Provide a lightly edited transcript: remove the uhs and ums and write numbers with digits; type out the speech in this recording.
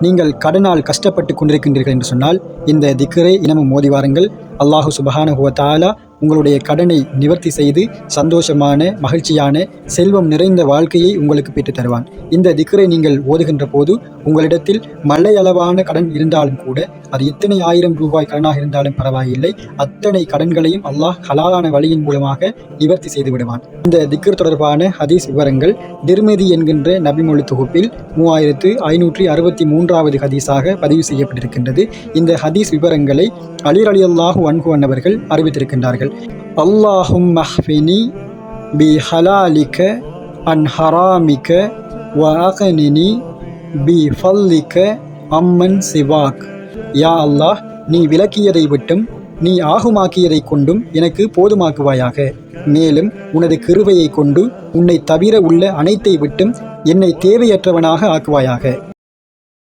நீங்கள் கடனால் கஷ்டப்பட்டு கொண்டிருக்கின்றீர்கள் என்று சொன்னால் இந்த திக்ரை இனமும் மோதி வாருங்கள். அல்லாஹு சுப்ஹானஹு வ தஆலா உங்களுடைய கடனை நிவர்த்தி செய்து சந்தோஷமான மகிழ்ச்சியான செல்வம் நிறைந்த வாழ்க்கையை உங்களுக்கு பெற்றுத் தருவான். இந்த திக்ரை நீங்கள் ஓதுகின்ற போது உங்களிடத்தில் மலையளவான கடன் இருந்தாலும் கூட, அது எத்தனை ஆயிரம் ரூபாய் கடனாக இருந்தாலும் பரவாயில்லை, அத்தனை கடன்களையும் அல்லாஹ் ஹலாலான வழியின் மூலமாக நிவர்த்தி செய்து விடுவான். இந்த திக்ர் தொடர்பான ஹதீஸ் விவரங்கள் திர்மிதி என்கின்ற நபிமொழி தொகுப்பில் 3563வது ஹதீஸாக பதிவு செய்யப்பட்டிருக்கின்றது. இந்த ஹதீஸ் விவரங்களை அலி ரலியல்லாஹு அன்ஹு அன்னவர்கள் அறிவித்திருக்கின்றார்கள். அல்லாஹும் மஹ்ஃபினி பி ஹலாலிக அன் ஹராமிக வ அக்னினி பி ஃபல்லிக அம்மன் சிவாக். யா அல்லாஹ், நீ விலக்கியதை விட்டும் நீ ஆகுமாக்கியதை கொண்டும் எனக்கு போதுமாக்குவாயாக. மேலும் உனது கிருபையை கொண்டு உன்னை தவிர உள்ள அனைத்தை விட்டும் என்னை தேவையற்றவனாக ஆக்குவாயாக.